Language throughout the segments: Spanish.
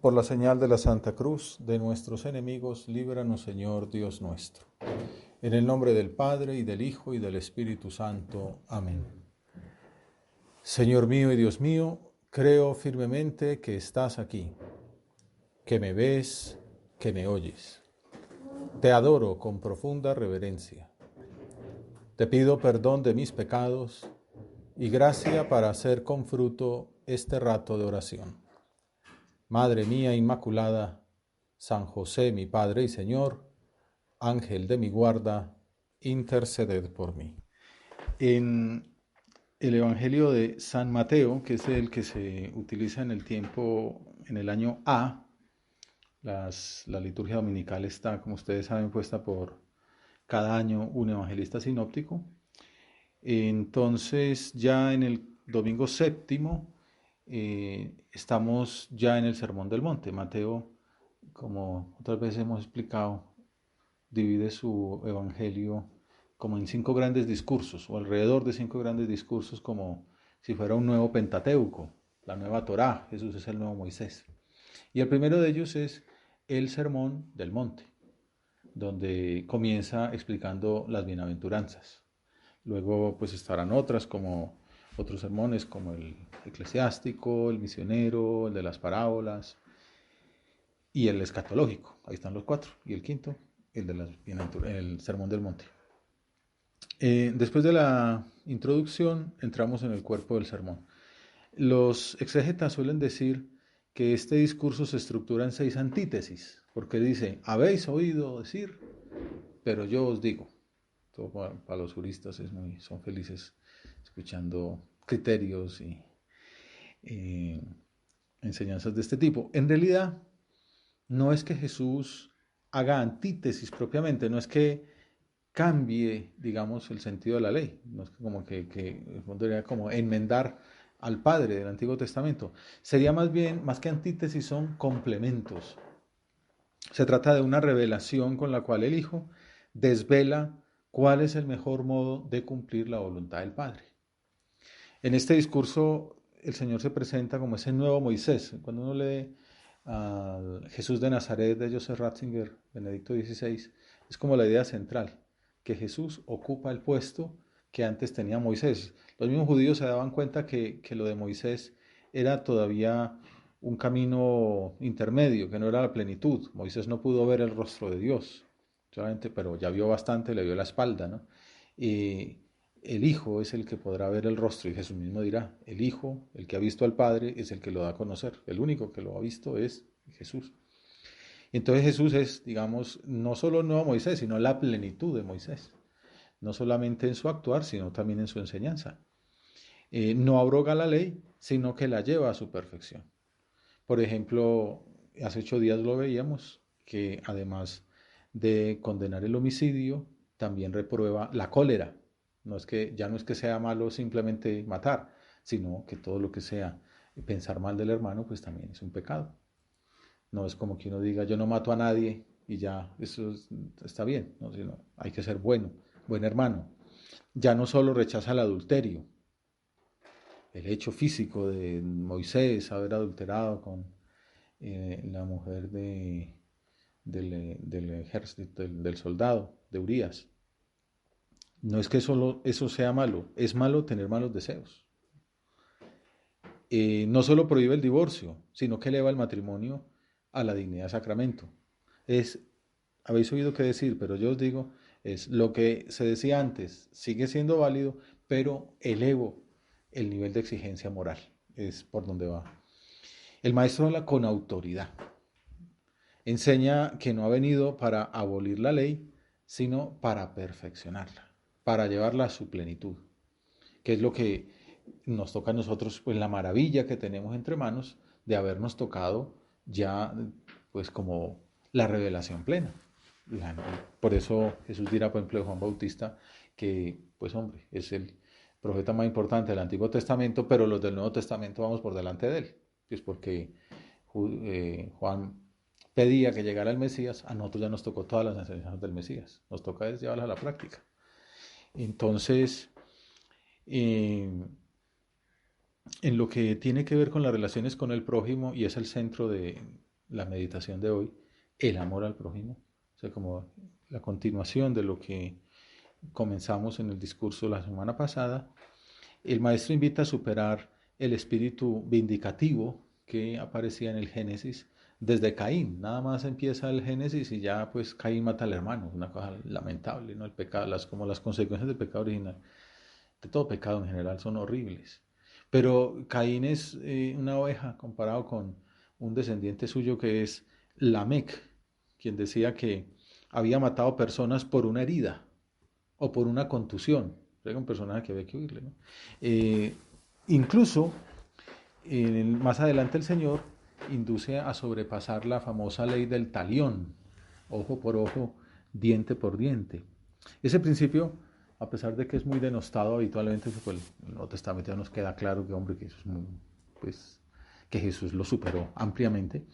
Por la señal de la Santa Cruz de nuestros enemigos, líbranos, Señor Dios nuestro. En el nombre del Padre, y del Hijo, y del Espíritu Santo. Amén. Señor mío y Dios mío, creo firmemente que estás aquí, que me ves, que me oyes. Te adoro con profunda reverencia. Te pido perdón de mis pecados y gracia para hacer con fruto este rato de oración. Madre mía Inmaculada, San José, mi Padre y Señor, Ángel de mi guarda, interceded por mí. En el Evangelio de San Mateo, que es el que se utiliza en el tiempo, en el año A, la liturgia dominical está, como ustedes saben, puesta por cada año un evangelista sinóptico. Entonces, ya en el domingo séptimo, estamos ya en el Sermón del Monte. Mateo, como otras veces hemos explicado, divide su evangelio como en 5 grandes discursos, o alrededor de 5 grandes discursos, como si fuera un nuevo Pentateuco, la nueva Torá. Jesús es el nuevo Moisés. Y el primero de ellos es el Sermón del Monte, donde comienza explicando las bienaventuranzas. Luego pues estarán otros sermones como el eclesiástico, el misionero, el de las parábolas y el escatológico. Ahí están los 4. Y el quinto, el sermón del monte. Después de la introducción entramos en el cuerpo del sermón. Los exégetas suelen decir que este discurso se estructura en 6 antítesis, porque dice, habéis oído decir, pero yo os digo. Todo para los juristas son felices escuchando criterios y eh, enseñanzas de este tipo. En realidad, no es que Jesús haga antítesis propiamente, no es que cambie, digamos, el sentido de la ley, no es como que en el fondo sería como enmendar al Padre del Antiguo Testamento. Sería más bien, más que antítesis, son complementos. Se trata de una revelación con la cual el Hijo desvela cuál es el mejor modo de cumplir la voluntad del Padre. En este discurso el Señor se presenta como ese nuevo Moisés. Cuando uno lee a Jesús de Nazaret de Joseph Ratzinger, Benedicto XVI, es como la idea central, que Jesús ocupa el puesto que antes tenía Moisés. Los mismos judíos se daban cuenta que lo de Moisés era todavía un camino intermedio, que no era la plenitud. Moisés no pudo ver el rostro de Dios, solamente, pero ya vio bastante, le vio la espalda, ¿no? Y el Hijo es el que podrá ver el rostro, y Jesús mismo dirá, el Hijo, el que ha visto al Padre, es el que lo da a conocer. El único que lo ha visto es Jesús. Entonces Jesús es, digamos, no solo el nuevo Moisés, sino la plenitud de Moisés. No solamente en su actuar, sino también en su enseñanza. No abroga la ley, sino que la lleva a su perfección. Por ejemplo, hace 8 días lo veíamos, que además de condenar el homicidio, también reprueba la cólera. Ya no es que sea malo simplemente matar, sino que todo lo que sea pensar mal del hermano, pues también es un pecado. No es como que uno diga, yo no mato a nadie y ya, está bien, ¿no? Sino hay que ser bueno, buen hermano. Ya no solo rechaza el adulterio, el hecho físico de Moisés haber adulterado con la mujer del ejército, del soldado, de Urías. No es que solo eso sea malo, es malo tener malos deseos. No solo prohíbe el divorcio, sino que eleva el matrimonio a la dignidad de sacramento. Habéis oído qué decir, pero yo os digo, es lo que se decía antes, sigue siendo válido, pero elevo el nivel de exigencia moral. Es por donde va. El maestro habla con autoridad. Enseña que no ha venido para abolir la ley, sino para perfeccionarla, para llevarla a su plenitud, que es lo que nos toca a nosotros, pues la maravilla que tenemos entre manos de habernos tocado ya, pues como la revelación plena. Por eso Jesús dirá, por ejemplo, de Juan Bautista, que, pues hombre, es el profeta más importante del Antiguo Testamento, pero los del Nuevo Testamento vamos por delante de él. Pues porque Juan pedía que llegara el Mesías, a nosotros ya nos tocó todas las enseñanzas del Mesías, nos toca llevarlas a la práctica. Entonces, en lo que tiene que ver con las relaciones con el prójimo, y es el centro la meditación de hoy, el amor al prójimo. O sea, como la continuación de lo que comenzamos en el discurso la semana pasada, el maestro invita a superar el espíritu vindicativo que aparecía en el Génesis desde Caín. Nada más empieza el Génesis y ya pues Caín mata al hermano, una cosa lamentable, ¿no? El pecado, como las consecuencias del pecado original, de todo pecado en general, son horribles. Pero Caín es una oveja comparado con un descendiente suyo que es Lamec, quien decía que había matado personas por una herida o por una contusión. Era un personaje que había que oírle, ¿no? Eh, incluso, más adelante el Señor induce a sobrepasar la famosa ley del talión, ojo por ojo, diente por diente. Ese principio, a pesar de que es muy denostado habitualmente, pues el Nuevo Testamento ya nos queda claro que, hombre, que eso es muy, pues, que Jesús lo superó ampliamente.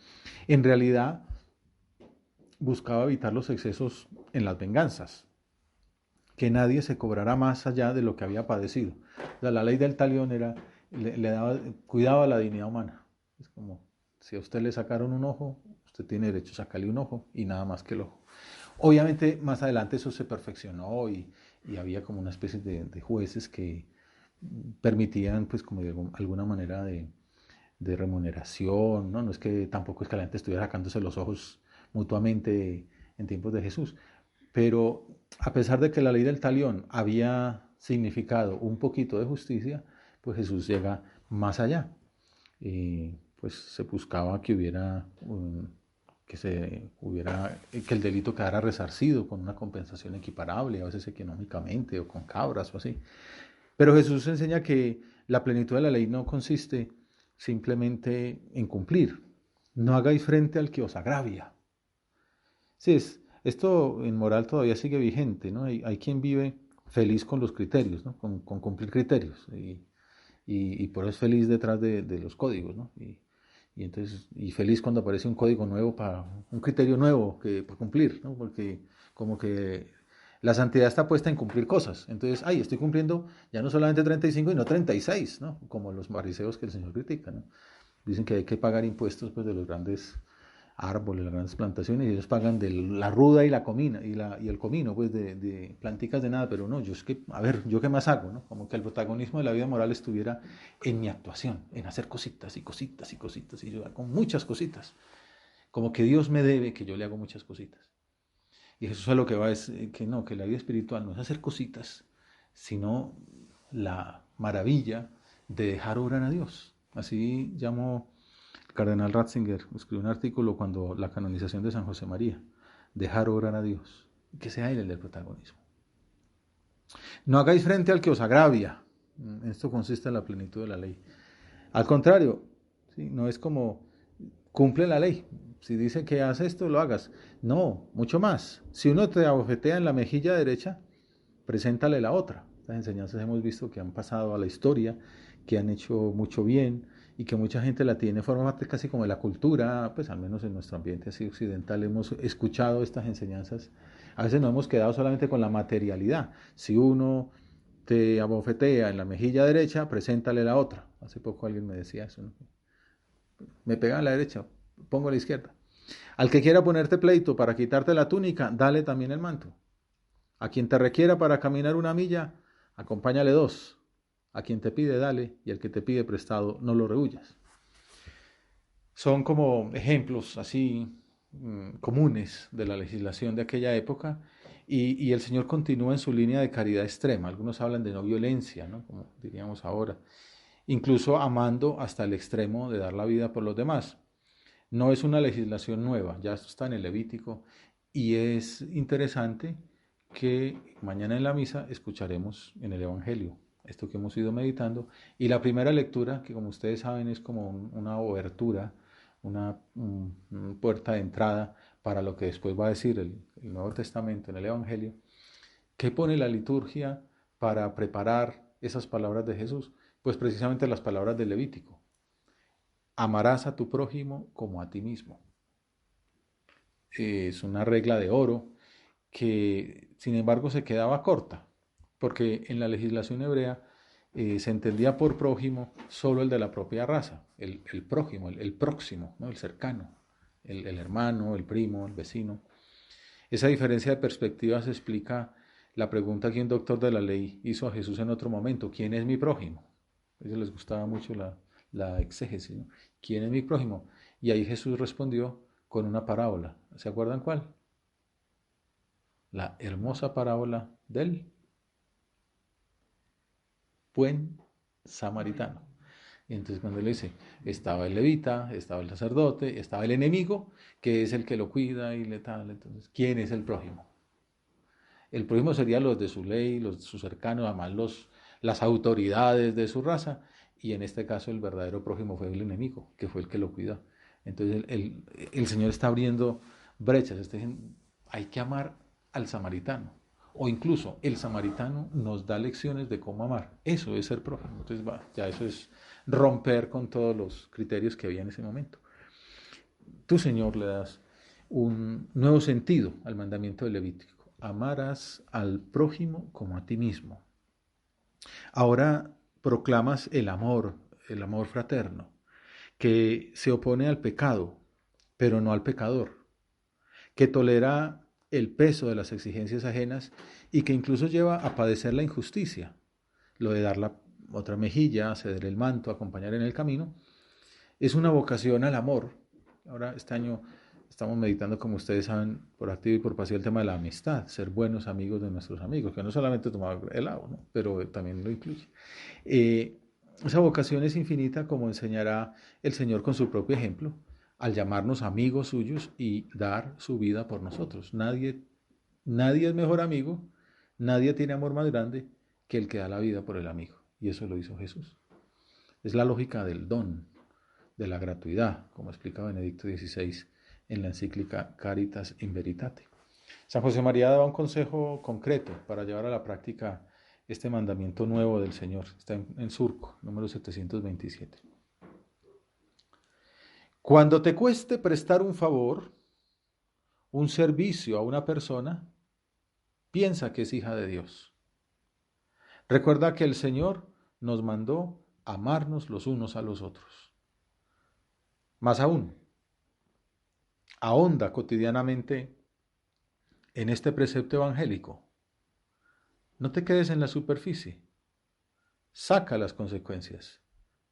En realidad, buscaba evitar los excesos en las venganzas, que nadie se cobrara más allá de lo que había padecido. O sea, la ley del talión era, le daba, cuidaba la dignidad humana. Es como, si a usted le sacaron un ojo, usted tiene derecho a sacarle un ojo y nada más que el ojo. Obviamente más adelante eso se perfeccionó y había como una especie de jueces que permitían pues como de alguna manera de remuneración, ¿no? No es que tampoco es que la gente estuviera sacándose los ojos mutuamente en tiempos de Jesús, pero a pesar de que la ley del talión había significado un poquito de justicia, pues Jesús llega más allá. Pues se buscaba que hubiera que el delito quedara resarcido con una compensación equiparable, a veces económicamente o con cabras o así. Pero Jesús enseña que la plenitud de la ley no consiste simplemente en cumplir. No hagáis frente al que os agravia. Sí, esto en moral todavía sigue vigente, ¿no? Hay quien vive feliz con los criterios, ¿no? Con cumplir criterios. Y por eso es feliz detrás de los códigos, ¿no? Entonces, y feliz cuando aparece un código nuevo un criterio nuevo para cumplir, ¿no? Porque como que la santidad está puesta en cumplir cosas. Entonces, estoy cumpliendo ya no solamente 35, sino 36, ¿no? Como los fariseos que el Señor critica, ¿no? Dicen que hay que pagar impuestos pues de los grandes árboles, las grandes plantaciones, y ellos pagan de la ruda y la comina, y el comino, pues de planticas de nada, pero no, yo es que, a ver, ¿yo qué más hago? ¿No? Como que el protagonismo de la vida moral estuviera en mi actuación, en hacer cositas y cositas y cositas, y yo hago muchas cositas, como que Dios me debe que yo le hago muchas cositas. Y Jesús a lo que va es que no, que la vida espiritual no es hacer cositas, sino la maravilla de dejar obrar a Dios. Así llamó el cardenal Ratzinger, escribió un artículo cuando la canonización de San José María, dejar obrar a Dios, que sea Él el del protagonismo. No hagáis frente al que os agravia. En esto consiste la plenitud de la ley. Al contrario, ¿sí? No es como cumple la ley. Si dice que haz esto, lo hagas. No, mucho más. Si uno te abofetea en la mejilla derecha, preséntale la otra. Estas enseñanzas hemos visto que han pasado a la historia, que han hecho mucho bien y que mucha gente la tiene, forma parte casi como de la cultura, pues al menos en nuestro ambiente así occidental hemos escuchado estas enseñanzas. A veces nos hemos quedado solamente con la materialidad. Si uno te abofetea en la mejilla derecha, preséntale la otra. Hace poco alguien me decía eso, ¿no? Me pega en la derecha, pongo a la izquierda. Al que quiera ponerte pleito para quitarte la túnica, dale también el manto. A quien te requiera para caminar una milla, acompáñale dos. A quien te pide, dale, y al que te pide prestado, no lo rehuyas. Son como ejemplos así comunes de la legislación de aquella época y el Señor continúa en su línea de caridad extrema. Algunos hablan de no violencia, ¿no? Como diríamos ahora, incluso amando hasta el extremo de dar la vida por los demás. No es una legislación nueva, ya está en el Levítico y es interesante que mañana en la misa escucharemos en el Evangelio esto que hemos ido meditando y la primera lectura, que como ustedes saben es como una obertura, una puerta de entrada para lo que después va a decir el Nuevo Testamento en el Evangelio, ¿qué pone la liturgia para preparar esas palabras de Jesús? Pues precisamente las palabras del Levítico. Amarás a tu prójimo como a ti mismo. Es una regla de oro que sin embargo se quedaba corta, porque en la legislación hebrea se entendía por prójimo solo el de la propia raza, el prójimo, el próximo, ¿no? El cercano. el hermano, el primo, el vecino. Esa diferencia de perspectivas explica la pregunta que un doctor de la ley hizo a Jesús en otro momento: ¿quién es mi prójimo? A ellos les gustaba mucho la exégesis, ¿no? ¿Quién es mi prójimo? Y ahí Jesús respondió con una parábola. ¿Se acuerdan cuál? La hermosa parábola del buen samaritano. Y entonces cuando él dice, estaba el levita, estaba el sacerdote, estaba el enemigo, que es el que lo cuida y le tal. Entonces, ¿quién es el prójimo? El prójimo sería los de su ley, los de sus cercanos, además las autoridades de su raza, y en este caso el verdadero prójimo fue el enemigo, que fue el que lo cuidó. Entonces el Señor está abriendo brechas, hay que amar al samaritano, o incluso el samaritano nos da lecciones de cómo amar. Eso es ser prójimo. Entonces ya eso es romper con todos los criterios que había en ese momento. Tú, Señor, le das un nuevo sentido al mandamiento del Levítico: amarás al prójimo como a ti mismo. Ahora proclamas el amor fraterno, que se opone al pecado, pero no al pecador, que tolera el peso de las exigencias ajenas y que incluso lleva a padecer la injusticia, lo de dar la otra mejilla, ceder el manto, acompañar en el camino. Es una vocación al amor. Ahora, este año estamos meditando, como ustedes saben, por activo y por pasivo, el tema de la amistad, ser buenos amigos de nuestros amigos, que no solamente tomar helado, ¿no? Pero también lo incluye. Esa vocación es infinita, como enseñará el Señor con su propio ejemplo, al llamarnos amigos suyos y dar su vida por nosotros. Nadie es mejor amigo, nadie tiene amor más grande que el que da la vida por el amigo. Y eso lo hizo Jesús. Es la lógica del don, de la gratuidad, como explica Benedicto XVI en la encíclica Caritas in Veritate. San José María daba un consejo concreto para llevar a la práctica este mandamiento nuevo del Señor. Está en Surco, número 727. Cuando te cueste prestar un favor, un servicio a una persona, piensa que es hija de Dios. Recuerda que el Señor nos mandó amarnos los unos a los otros. Más aún, ahonda cotidianamente en este precepto evangélico. No te quedes en la superficie. Saca las consecuencias.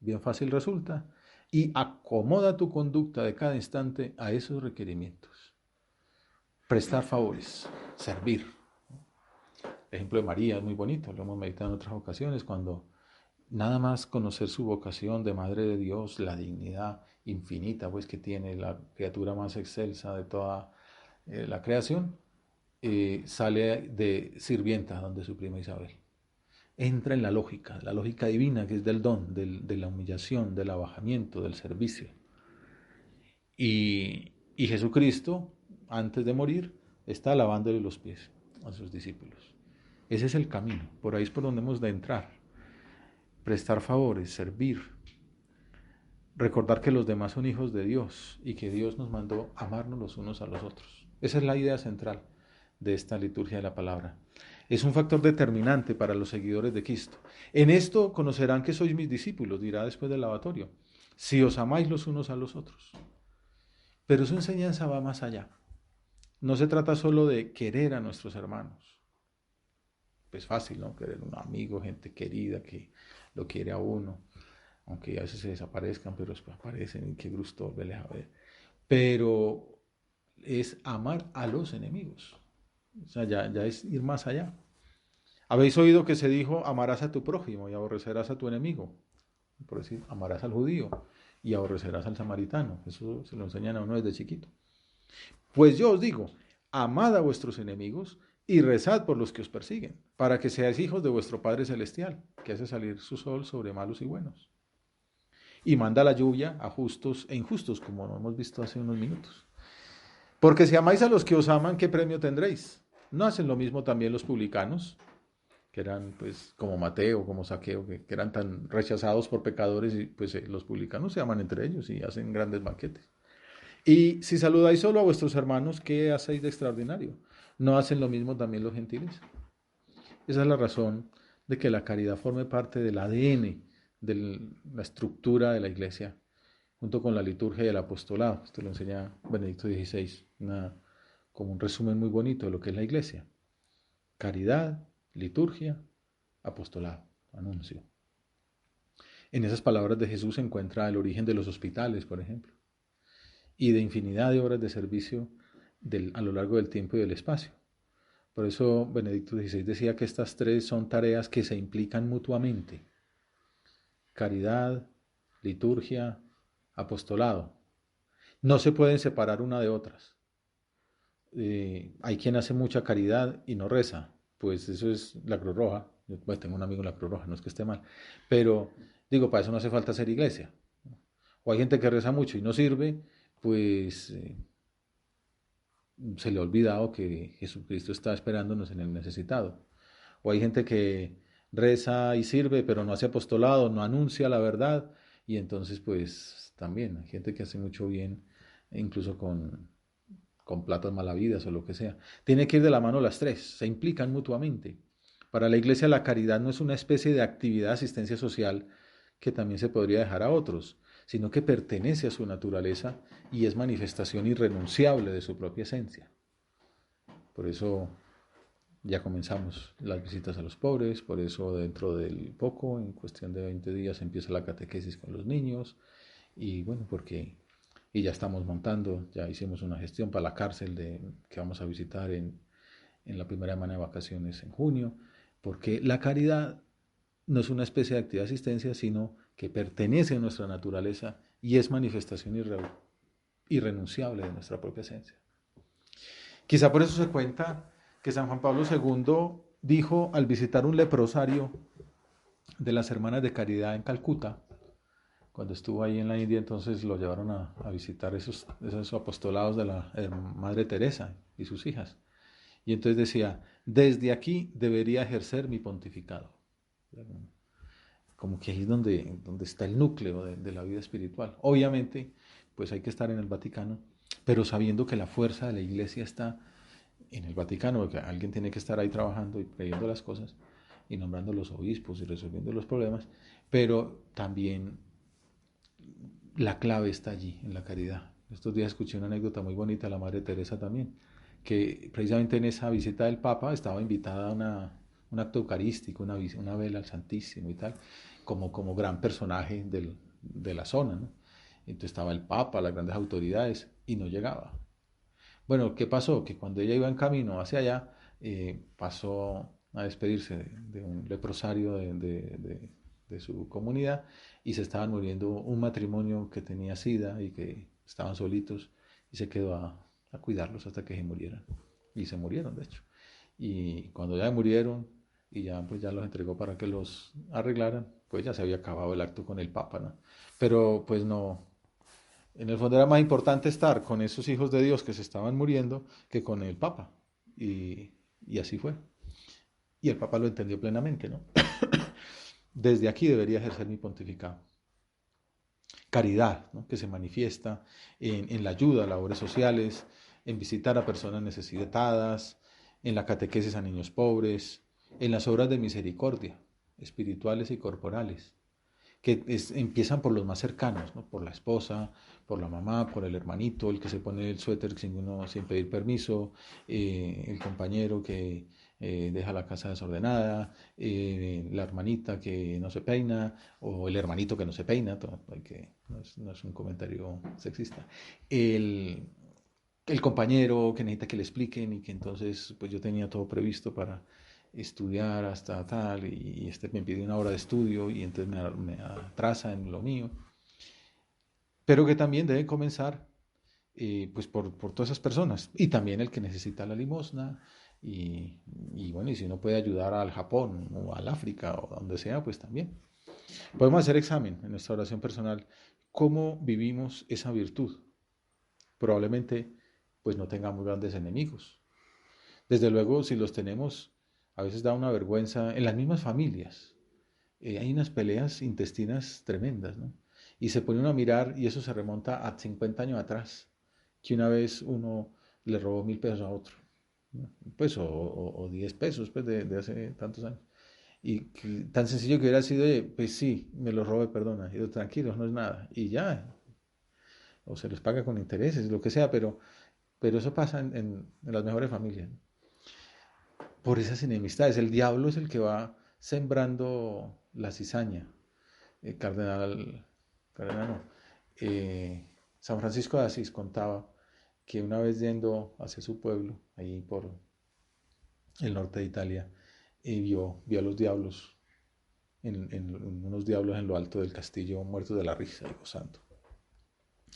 Bien fácil resulta. Y acomoda tu conducta de cada instante a esos requerimientos. Prestar favores, servir. El ejemplo de María es muy bonito, lo hemos meditado en otras ocasiones, cuando nada más conocer su vocación de Madre de Dios, la dignidad infinita pues que tiene la criatura más excelsa de toda la creación, sale de sirvienta donde su prima Isabel. Entra en la lógica divina, que es del don, de la humillación, del abajamiento, del servicio. Y Jesucristo, antes de morir, está lavándole los pies a sus discípulos. Ese es el camino, por ahí es por donde hemos de entrar. Prestar favores, servir, recordar que los demás son hijos de Dios y que Dios nos mandó amarnos los unos a los otros. Esa es la idea central de esta liturgia de la palabra. Es un factor determinante para los seguidores de Cristo. En esto conocerán que sois mis discípulos, dirá después del lavatorio, si os amáis los unos a los otros. Pero su enseñanza va más allá. No se trata solo de querer a nuestros hermanos. Es fácil, ¿no? Querer un amigo, gente querida que lo quiere a uno, aunque a veces se desaparezcan, pero después aparecen y qué gusto volverles a ver. Pero es amar a los enemigos. O sea, ya es ir más allá. Habéis oído que se dijo, amarás a tu prójimo y aborrecerás a tu enemigo. Por decir, amarás al judío y aborrecerás al samaritano. Eso se lo enseñan a uno desde chiquito. Pues yo os digo, amad a vuestros enemigos y rezad por los que os persiguen, para que seáis hijos de vuestro Padre Celestial, que hace salir su sol sobre malos y buenos. Y manda la lluvia a justos e injustos, como lo hemos visto hace unos minutos. Porque si amáis a los que os aman, ¿qué premio tendréis? ¿No hacen lo mismo también los publicanos, que eran pues como Mateo, como Saqueo, que eran tan rechazados por pecadores, y pues los publicanos se aman entre ellos y hacen grandes banquetes? Y si saludáis solo a vuestros hermanos, ¿qué hacéis de extraordinario? ¿No hacen lo mismo también los gentiles? Esa es la razón de que la caridad forme parte del ADN, de la estructura de la iglesia, junto con la liturgia y el apostolado. Esto lo enseña Benedicto XVI, como un resumen muy bonito de lo que es la iglesia. Caridad, liturgia, apostolado, anuncio. En esas palabras de Jesús se encuentra el origen de los hospitales, por ejemplo, y de infinidad de obras de servicio a lo largo del tiempo y del espacio. Por eso Benedicto XVI decía que estas tres son tareas que se implican mutuamente. Caridad, liturgia, apostolado. No se pueden separar una de otras. Hay quien hace mucha caridad y no reza. Pues eso es la Cruz Roja. Yo tengo un amigo en la Cruz Roja, no es que esté mal. Pero digo, para eso no hace falta ser iglesia. O hay gente que reza mucho y no sirve, pues se le ha olvidado que Jesucristo está esperándonos en el necesitado. O hay gente que reza y sirve, pero no hace apostolado, no anuncia la verdad, y entonces pues también hay gente que hace mucho bien, incluso con platas malavidas o lo que sea. Tiene que ir de la mano las tres, se implican mutuamente. Para la iglesia la caridad no es una especie de actividad de asistencia social que también se podría dejar a otros, sino que pertenece a su naturaleza y es manifestación irrenunciable de su propia esencia. Por eso ya comenzamos las visitas a los pobres, por eso dentro del poco, en cuestión de 20 días, empieza la catequesis con los niños, y bueno, y ya estamos montando, ya hicimos una gestión para la cárcel que vamos a visitar en la primera semana de vacaciones en junio, porque la caridad no es una especie de actividad de asistencia, sino que pertenece a nuestra naturaleza y es manifestación irrenunciable de nuestra propia esencia. Quizá por eso se cuenta que San Juan Pablo II dijo al visitar un leprosario de las Hermanas de Caridad en Calcuta, cuando estuvo ahí en la India, entonces lo llevaron a visitar esos apostolados de la Madre Teresa y sus hijas. Y entonces decía, desde aquí debería ejercer mi pontificado. Como que ahí es donde está el núcleo de la vida espiritual. Obviamente, pues hay que estar en el Vaticano, pero sabiendo que la fuerza de la Iglesia está en el Vaticano, porque alguien tiene que estar ahí trabajando y creyendo las cosas y nombrando los obispos y resolviendo los problemas, pero también la clave está allí, en la caridad. Estos días escuché una anécdota muy bonita de la Madre Teresa también, que precisamente en esa visita del Papa estaba invitada a un acto eucarístico, una vela al Santísimo y tal, como gran personaje de la zona, ¿no? Entonces estaba el Papa, las grandes autoridades, y no llegaba. Bueno, ¿qué pasó? Que cuando ella iba en camino hacia allá, pasó a despedirse de un leprosario de su comunidad y se estaban muriendo un matrimonio que tenía sida y que estaban solitos y se quedó a cuidarlos hasta que se murieran. Y se murieron, de hecho. Y cuando ya murieron y ya, pues ya los entregó para que los arreglaran, pues ya se había acabado el acto con el Papa, ¿no? Pero pues no, en el fondo era más importante estar con esos hijos de Dios que se estaban muriendo que con el Papa. Y así fue. Y el Papa lo entendió plenamente, ¿no? Desde aquí debería ejercer mi pontificado. Caridad, ¿no? Que se manifiesta en la ayuda a labores sociales, en visitar a personas necesitadas, en la catequesis a niños pobres, en las obras de misericordia, espirituales y corporales, que empiezan por los más cercanos, ¿no? Por la esposa, por la mamá, por el hermanito, el que se pone el suéter sin pedir permiso, el compañero que deja la casa desordenada, la hermanita que no se peina, o el hermanito que no se peina, no es un comentario sexista, el compañero que necesita que le expliquen y que entonces pues yo tenía todo previsto para estudiar hasta tal y este me pide una hora de estudio y entonces me atrasa en lo mío, pero que también debe comenzar pues por todas esas personas y también el que necesita la limosna y bueno, y si uno puede ayudar al Japón o al África o donde sea, pues también. Podemos hacer examen en nuestra oración personal, cómo vivimos esa virtud. Probablemente pues no tengamos grandes enemigos. Desde luego, si los tenemos, a veces da una vergüenza en las mismas familias. Hay unas peleas intestinas tremendas, ¿no? Y se pone uno a mirar y eso se remonta a 50 años atrás, que una vez uno le robó 1.000 pesos a otro, ¿no? Pues, o 10 pesos, pues, de hace tantos años. Y tan sencillo que hubiera sido, pues sí, me lo robé, perdona. Y yo, tranquilo, no es nada. Y ya, o se les paga con intereses, lo que sea, pero eso pasa en las mejores familias, ¿no? Por esas enemistades. El diablo es el que va sembrando la cizaña. Cardenal, cardenal no, San Francisco de Asís contaba que una vez yendo hacia su pueblo, ahí por el norte de Italia, vio a los diablos, unos diablos en lo alto del castillo, muertos de la risa y gozando.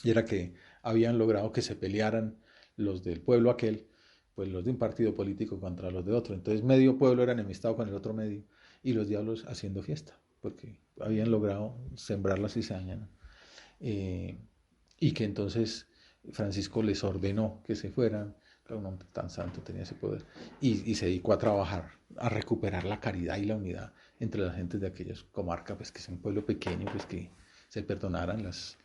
Y era que habían logrado que se pelearan los del pueblo aquel, pues los de un partido político contra los de otro. Entonces medio pueblo era enemistado con el otro medio y los diablos haciendo fiesta, porque habían logrado sembrar la cizaña, ¿no? Eh, y que entonces Francisco les ordenó que se fueran, claro, un hombre tan santo tenía ese poder, y se dedicó a trabajar, a recuperar la caridad y la unidad entre las gentes de aquellas comarcas, pues que es un pueblo pequeño, pues que se perdonaran las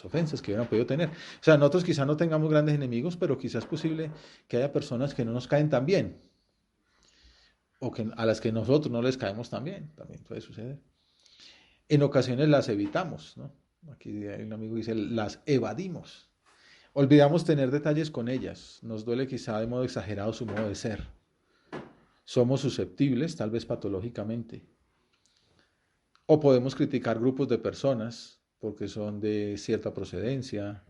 ofensas que hubieran podido tener. O sea, nosotros quizás no tengamos grandes enemigos, pero quizás es posible que haya personas que no nos caen tan bien, o que a las que nosotros no les caemos tan bien, también puede suceder. En ocasiones las evitamos, ¿no? Aquí hay un amigo que dice, las evadimos. Olvidamos tener detalles con ellas. Nos duele quizá de modo exagerado su modo de ser. Somos susceptibles, tal vez patológicamente. O podemos criticar grupos de personas porque son de cierta procedencia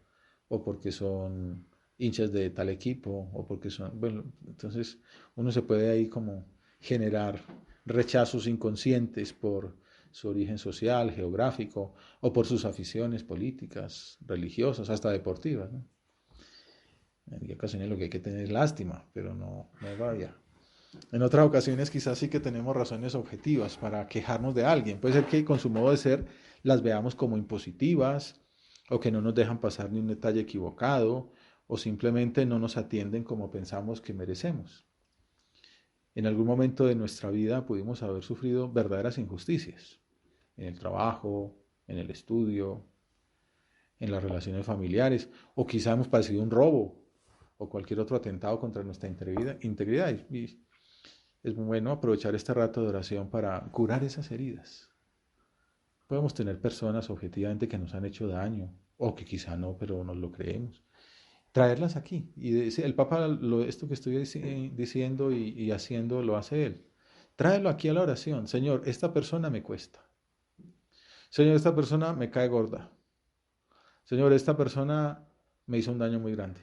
o porque son hinchas de tal equipo o porque son... Bueno, entonces uno se puede ahí como generar rechazos inconscientes por su origen social, geográfico o por sus aficiones políticas, religiosas, hasta deportivas, ¿no? En ocasiones lo que hay que tener es lástima, pero no rabia. En otras ocasiones quizás sí que tenemos razones objetivas para quejarnos de alguien. Puede ser que con su modo de ser las veamos como impositivas o que no nos dejan pasar ni un detalle equivocado o simplemente no nos atienden como pensamos que merecemos. En algún momento de nuestra vida pudimos haber sufrido verdaderas injusticias en el trabajo, en el estudio, en las relaciones familiares o quizá hemos padecido un robo o cualquier otro atentado contra nuestra integridad. Y es muy bueno aprovechar este rato de oración para curar esas heridas. Podemos tener personas objetivamente que nos han hecho daño, o que quizá no, pero nos lo creemos. Traerlas aquí. Y el Papa, esto que estoy diciendo y haciendo, lo hace él. Tráelo aquí a la oración. Señor, esta persona me cuesta. Señor, esta persona me cae gorda. Señor, esta persona me hizo un daño muy grande.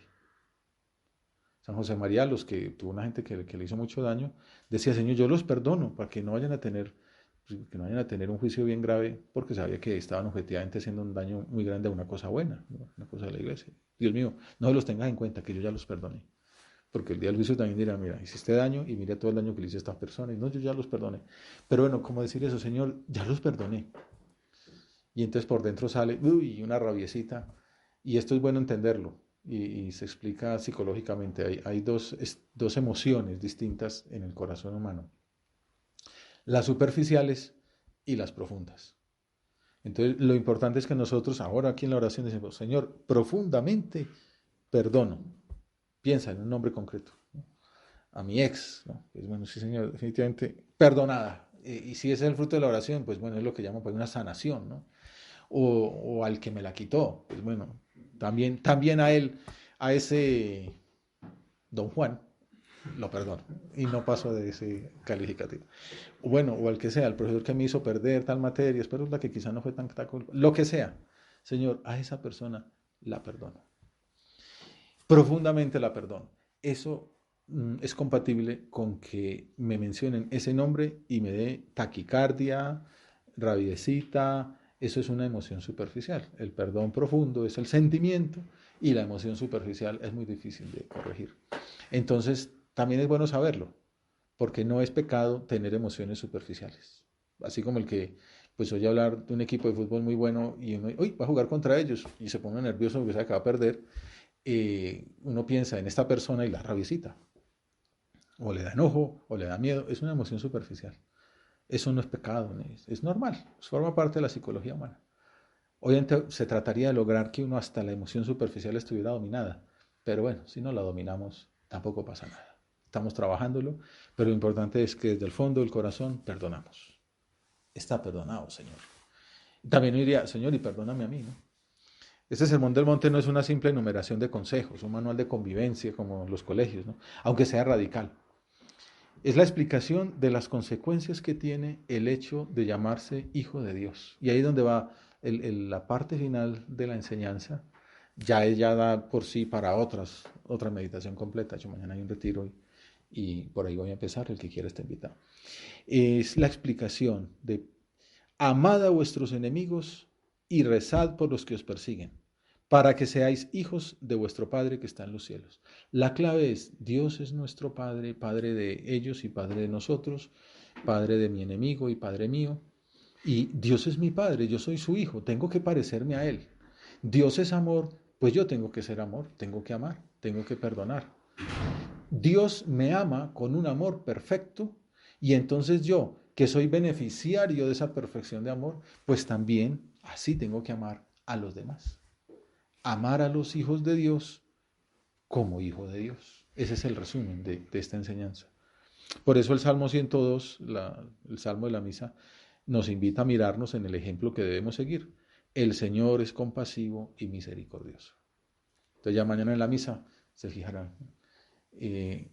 San José María, los que tuvo una gente que le hizo mucho daño, decía, Señor, yo los perdono para que no vayan a tener un juicio bien grave, porque sabía que estaban objetivamente haciendo un daño muy grande a una cosa buena, ¿no? Una cosa de la iglesia. Dios mío, no los tengas en cuenta, que yo ya los perdoné. Porque el día del juicio también dirá, mira, hiciste daño y mira todo el daño que le hice a estas personas. Y no, yo ya los perdoné. Pero bueno, ¿cómo decir eso? Señor, ya los perdoné. Y entonces por dentro sale, uy, una rabiecita. Y esto es bueno entenderlo. Y se explica psicológicamente. Hay dos emociones distintas en el corazón humano. Las superficiales y las profundas. Entonces, lo importante es que nosotros ahora aquí en la oración decimos, Señor, profundamente perdono. Piensa en un nombre concreto, ¿no? A mi ex, ¿no? Pues bueno, sí, Señor, definitivamente perdonada. Y si ese es el fruto de la oración, pues bueno, es lo que llaman pues una sanación, ¿no? O al que me la quitó, pues bueno, también a él, a ese don Juan, lo perdono y no paso de ese calificativo. Bueno, o al que sea, el profesor que me hizo perder tal materia, espero la que quizá no fue tan culpa, lo que sea, Señor, a esa persona la perdono. Profundamente la perdono. Eso es compatible con que me mencionen ese nombre y me dé taquicardia, rabiecita. Eso es una emoción superficial. El perdón profundo es el sentimiento y la emoción superficial es muy difícil de corregir. Entonces, también es bueno saberlo, porque no es pecado tener emociones superficiales. Así como el que pues oye hablar de un equipo de fútbol muy bueno y uno, uy, va a jugar contra ellos y se pone nervioso porque sabe que va a perder, uno piensa en esta persona y la rabiecita, o le da enojo, o le da miedo, es una emoción superficial. Eso no es pecado, es normal, forma parte de la psicología humana. Obviamente se trataría de lograr que uno hasta la emoción superficial estuviera dominada, pero bueno, si no la dominamos, tampoco pasa nada. Estamos trabajándolo, pero lo importante es que desde el fondo del corazón perdonamos. Está perdonado, Señor. También diría, Señor, y perdóname a mí, ¿no? Este Sermón del Monte no es una simple enumeración de consejos, un manual de convivencia como los colegios, ¿no? Aunque sea radical. Es la explicación de las consecuencias que tiene el hecho de llamarse hijo de Dios. Y ahí es donde va la parte final de la enseñanza. Ya ella da por sí para otra meditación completa. Yo mañana hay un retiro y por ahí voy a empezar, el que quiera está invitado. Es la explicación de amad a vuestros enemigos y rezad por los que os persiguen, para que seáis hijos de vuestro Padre que está en los cielos. La clave es, Dios es nuestro Padre, Padre de ellos y Padre de nosotros, Padre de mi enemigo y Padre mío. Y Dios es mi Padre, yo soy su hijo, tengo que parecerme a Él. Dios es amor, pues yo tengo que ser amor, tengo que amar, tengo que perdonar. Dios me ama con un amor perfecto y entonces yo, que soy beneficiario de esa perfección de amor, pues también así tengo que amar a los demás. Amar a los hijos de Dios como hijo de Dios. Ese es el resumen de esta enseñanza. Por eso el Salmo 102, el Salmo de la Misa, nos invita a mirarnos en el ejemplo que debemos seguir. El Señor es compasivo y misericordioso. Entonces ya mañana en la misa se fijarán.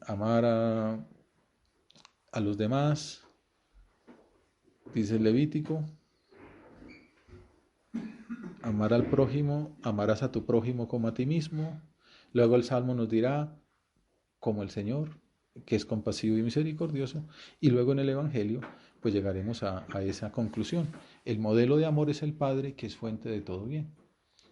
Amar a los demás, dice el Levítico, amar al prójimo, amarás a tu prójimo como a ti mismo. Luego el Salmo nos dirá, como el Señor, que es compasivo y misericordioso. Y luego en el Evangelio, pues llegaremos a esa conclusión. El modelo de amor es el Padre, que es fuente de todo bien.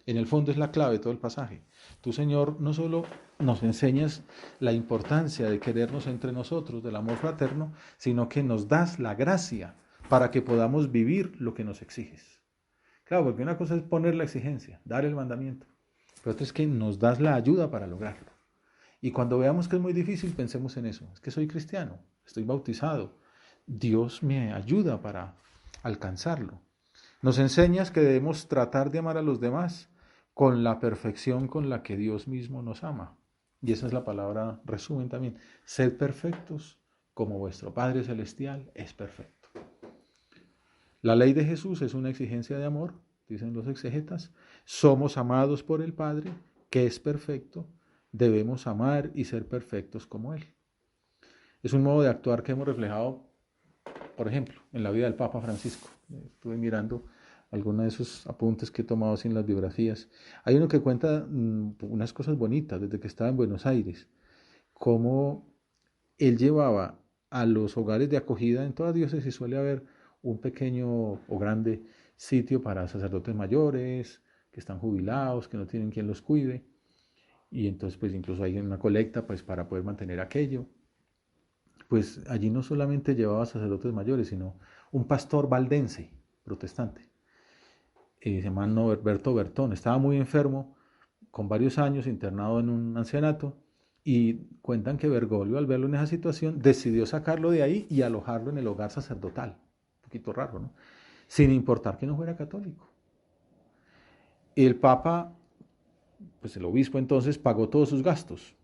En el fondo es la clave de todo el pasaje. Tú, Señor, no solo nos enseñas la importancia de querernos entre nosotros, del amor fraterno, sino que nos das la gracia para que podamos vivir lo que nos exiges. Claro, porque una cosa es poner la exigencia, dar el mandamiento, pero otra es que nos das la ayuda para lograrlo. Y cuando veamos que es muy difícil, pensemos en eso. Es que soy cristiano, estoy bautizado. Dios me ayuda para alcanzarlo. Nos enseñas que debemos tratar de amar a los demás con la perfección con la que Dios mismo nos ama. Y esa es la palabra resumen también. Sed perfectos como vuestro Padre Celestial es perfecto. La ley de Jesús es una exigencia de amor, dicen los exegetas. Somos amados por el Padre, que es perfecto. Debemos amar y ser perfectos como Él. Es un modo de actuar que hemos reflejado, por ejemplo, en la vida del Papa Francisco. Estuve mirando algunos de esos apuntes que he tomado sin las biografías. Hay uno que cuenta unas cosas bonitas desde que estaba en Buenos Aires, cómo él llevaba a los hogares de acogida. En toda diócesis suele haber un pequeño o grande sitio para sacerdotes mayores, que están jubilados, que no tienen quien los cuide. Y entonces pues incluso hay una colecta pues para poder mantener aquello. Pues allí no solamente llevaba sacerdotes mayores, sino un pastor valdense, protestante, se llama Norberto Bertón. Estaba muy enfermo, con varios años internado en un ancianato, y cuentan que Bergoglio, al verlo en esa situación, decidió sacarlo de ahí y alojarlo en el hogar sacerdotal. Un poquito raro, ¿no? Sin importar que no fuera católico. El Papa, pues el obispo entonces, pagó todos sus gastos.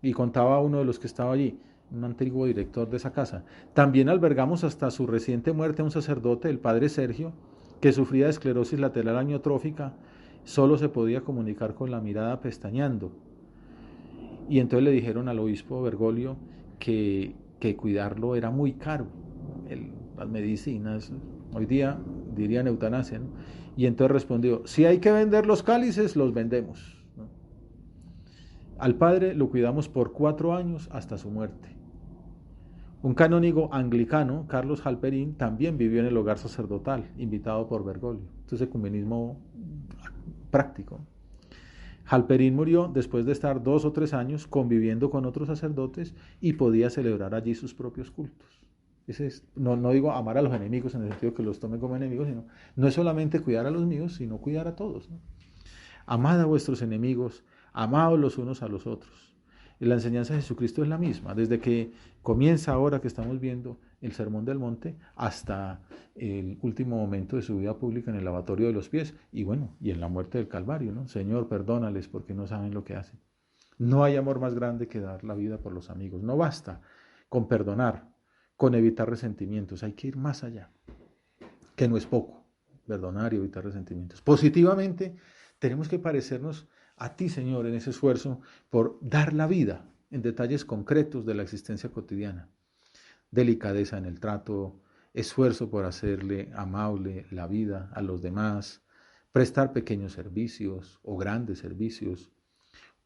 Y contaba a uno de los que estaba allí, un antiguo director de esa casa. También albergamos hasta su reciente muerte a un sacerdote, el padre Sergio, que sufría de esclerosis lateral amiotrófica, solo se podía comunicar con la mirada pestañeando. Y entonces le dijeron al obispo Bergoglio que cuidarlo era muy caro, las medicinas, hoy día dirían eutanasia, ¿no? Y entonces respondió, si hay que vender los cálices, los vendemos, ¿no? Al padre lo cuidamos por 4 años hasta su muerte. Un canónigo anglicano, Carlos Halperin, también vivió en el hogar sacerdotal, invitado por Bergoglio. Entonces, ecumenismo práctico. Halperin murió después de estar 2 o 3 años conviviendo con otros sacerdotes y podía celebrar allí sus propios cultos. No digo amar a los enemigos en el sentido que los tome como enemigos, sino no es solamente cuidar a los míos, sino cuidar a todos, ¿no? Amad a vuestros enemigos, amaos los unos a los otros. Y la enseñanza de Jesucristo es la misma, desde que comienza ahora que estamos viendo el Sermón del Monte hasta el último momento de su vida pública en el lavatorio de los pies y bueno, y en la muerte del Calvario, ¿no? Señor, perdónales porque no saben lo que hacen. No hay amor más grande que dar la vida por los amigos. No basta con perdonar, con evitar resentimientos. Hay que ir más allá, que no es poco, perdonar y evitar resentimientos. Positivamente, tenemos que parecernos a ti, Señor, en ese esfuerzo por dar la vida en detalles concretos de la existencia cotidiana. Delicadeza en el trato, esfuerzo por hacerle amable la vida a los demás, prestar pequeños servicios o grandes servicios,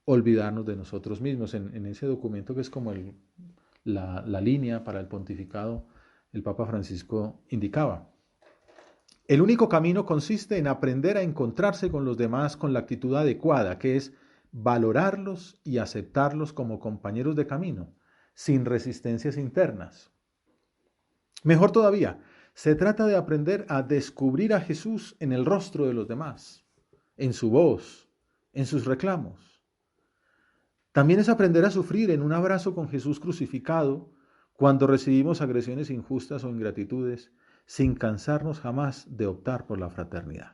olvidarnos de nosotros mismos. En ese documento que es como la línea para el pontificado, el Papa Francisco indicaba: el único camino consiste en aprender a encontrarse con los demás con la actitud adecuada, que es valorarlos y aceptarlos como compañeros de camino, sin resistencias internas. Mejor todavía, se trata de aprender a descubrir a Jesús en el rostro de los demás, en su voz, en sus reclamos. También es aprender a sufrir en un abrazo con Jesús crucificado cuando recibimos agresiones injustas o ingratitudes, sin cansarnos jamás de optar por la fraternidad.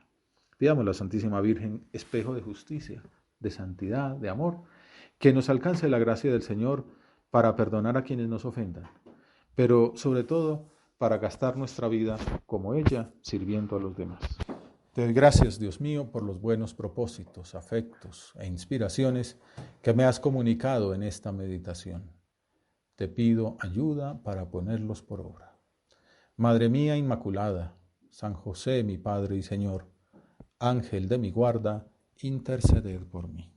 Pidamos a la Santísima Virgen, espejo de justicia, de santidad, de amor, que nos alcance la gracia del Señor para perdonar a quienes nos ofendan, pero sobre todo para gastar nuestra vida como ella, sirviendo a los demás. Te doy gracias, Dios mío, por los buenos propósitos, afectos e inspiraciones que me has comunicado en esta meditación. Te pido ayuda para ponerlos por obra. Madre mía Inmaculada, San José, mi Padre y Señor, Ángel de mi guarda, interceded por mí.